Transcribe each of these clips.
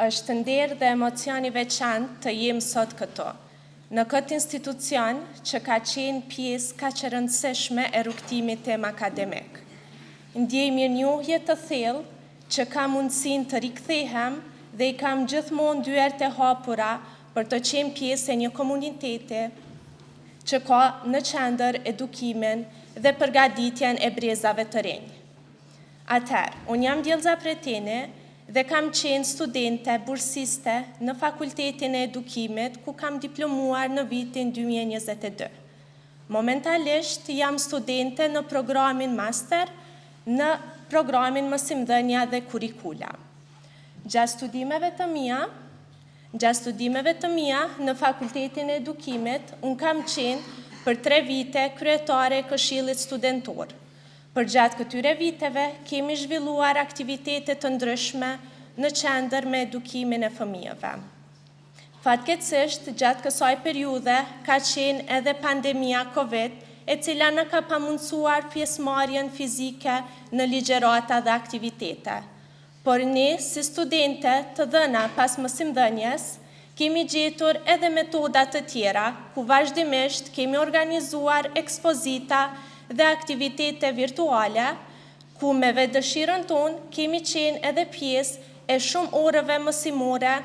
është nder dhe emocion i veçantë të jem sot këto, në këtë institucion që ka qenë pjesë kaq e rëndësishme e rrugtimit tim akademik. Ndjej mirënjohje të thellë që kam mundësinë të rikthehem dhe i kam gjithmonë dyert e hapura për të qenë pjesë e një komuniteti që ka në qendër edukimin dhe përgatitjen e brezave të rinj. Atëherë, unë jam Djelza Pretini dhe kam qenë studente bursiste në Fakultetin e Edukimit, ku kam diplomuar në vitin 2022. Momentalisht jam studente në programin master në programin mësimdhënia dhe kurikula. Gjatë studimeve të mia në Fakultetin e Edukimit, unë kam qenë për 3 vite kryetare e Këshillit Studentor. Për gjatë këtyre viteve, kemi zhvilluar aktivitetet të ndryshme në qendër me edukimin e fëmijëve. Fatkeqësisht, gjatë kësaj periudhe, ka qenë edhe pandemia COVID, e cila në ka pamundësuar pjesëmarrjen fizike në ligjerata dhe aktivitete. Por ne, si studente të dhëna pas mësimdhënies, kemi gjetur edhe metodat të tjera, ku vazhdimisht kemi organizuar ekspozita dhe aktivitete virtuale, ku me vetëdëshirën tonë kemi qenë edhe pjesë e shumë orëve mësimore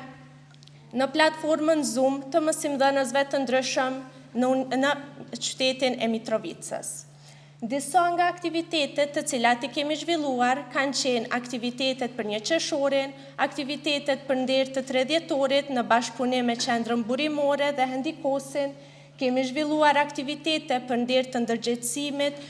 në platformën Zoom të mësimdhënësve të ndryshëm në qytetin e Mitrovicës. Disa nga aktivitetet të cilat i kemi zhvilluar kanë qenë aktivitetet për një qeshorin, aktivitetet për nder të 30-torit në bashkëpunim me Qendrën Burimore dhe Hendikosin, kemi zhvilluar aktivitete për nder të ndërgjegjësimit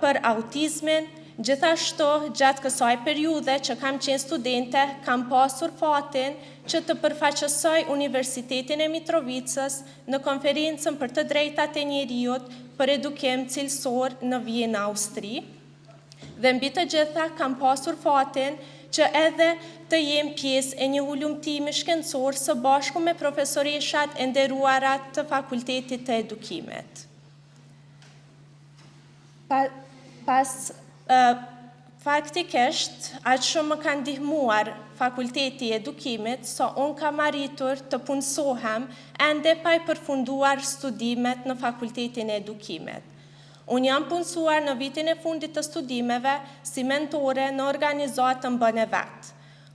për autizmin. Gjithashtu, gjatë kësaj periudhe që kam qenë studente, kam pasur fatin që të përfaqësoj Universitetin e Mitrovicës në konferencën për të drejtat e njeriut për edukim cilësor në Vjenë, Austri. Dhe mbi të gjitha kam pasur fatin që edhe të jem pjesë e një ulumtimi shkencor së bashku me profesoreshat e nderuara të Fakultetit të Edukimit. Faktikisht, aq shumë më kanë ndihmuar Fakulteti i Edukimit, sa unë kam arritur të punësohem ende pa i përfunduar studimet në Fakultetin e Edukimit. Unë jam punësuar në vitin e fundit të studimeve si mentore në organizatën Bën e Vet,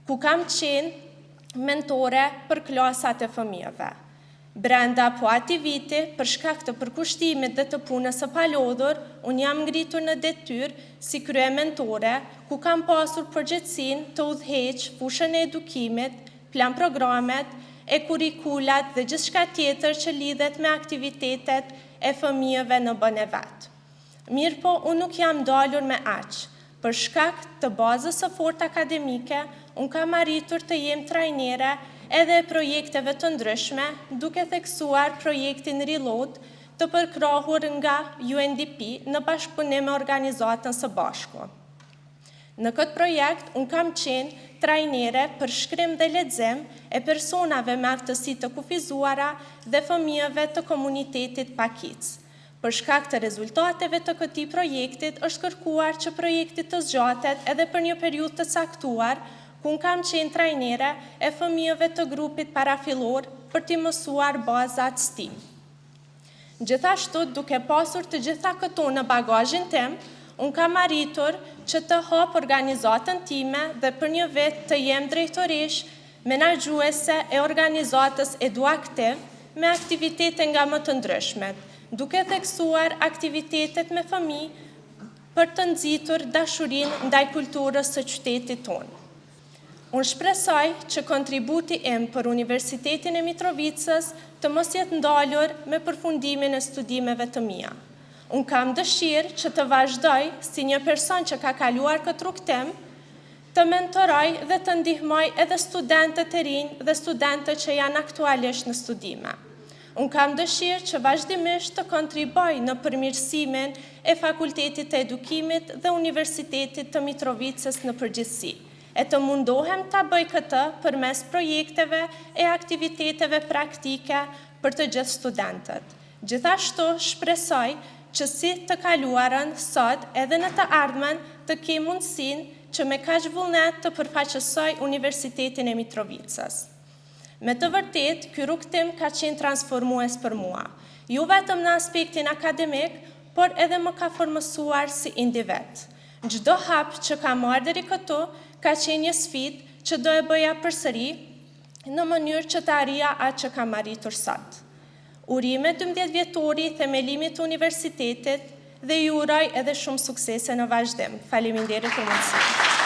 ku kam qenë mentore për klasat e fëmijëve. Brenda po ati viti, për shkak të përkushtimit dhe të punës së palodhur, unë jam ngritur në detyrë si krye mentore, ku kam pasur përgjegjësinë të udhëheq fushën e edukimit, plan programet, e kurikulat dhe gjithçka tjetër që lidhet me aktivitetet e fëmijëve në Bën e Vet. Mirë po, unë nuk jam dalur me aq. Për shkak të bazës së fortë akademike, unë kam arritur të jem trajnere edhe e projekteve të ndryshme, duke theksuar projektin Reload të përkrahur nga UNDP në bashkëpunim me organizatën së bashku. Në këtë projekt, unë kam qenë trajnere për shkrim dhe lexim e personave me aftësi të kufizuara dhe fëmijëve të komunitetit Pakic. Për shkak të rezultateve të këtij projektit, është kërkuar që projekti të zgjatet edhe për një periudhë të caktuar, ku unë kam qenë trajnere e fëmijëve të grupit parafillor për t'i mësuar bazat STEAM. Gjithashtu, duke pasur të gjitha këto në bagazhin tim, unë kam arritur që të hap organizatën time dhe për një vit të jem drejtoresh menaxhuese e organizatës Eduaktiv me aktivitete nga më të ndryshmet, duke theksuar aktivitetet me fëmijë për të nxitur dashurinë ndaj kulturës së qytetit tonë. Unë shpresoj që kontributi im për Universitetin e Mitrovicës të mos jetë ndalur me përfundimin e studimeve të mia. Unë kam dëshirë që të vazhdoj si një person që ka kaluar këtë rrugtim, të mentoroj dhe të ndihmoj edhe studentët e rinj dhe studentët që janë aktualisht në studime. Unë kam dëshirë që vazhdimisht të kontriboj në përmirësimin e Fakultetit të Edukimit dhe Universitetit të Mitrovicës në përgjithësi, e të mundohem të bëj këtë përmes projekteve e aktiviteteve praktike për të gjithë studentët. Gjithashtu shpresoj që si të kaluarën sot edhe në të ardhmen të kemë mundësinë që me kaq vullnet të përfaqësoj Universitetin e Mitrovicës. Me të vërtet, ky rrugtim ka qenë transformues për mua, jo vetëm në aspektin akademik, por edhe më ka formësuar si individ. Çdo hap që ka marrë deri këtu ka qenë një sfidë që do e bëja përsëri në mënyrë që të arrija atë që kam arritur sot. Urime 12 vjetori i themelimit të universitetit dhe ju uroj edhe shumë suksese në vazhdim. Faleminderit për mundësi.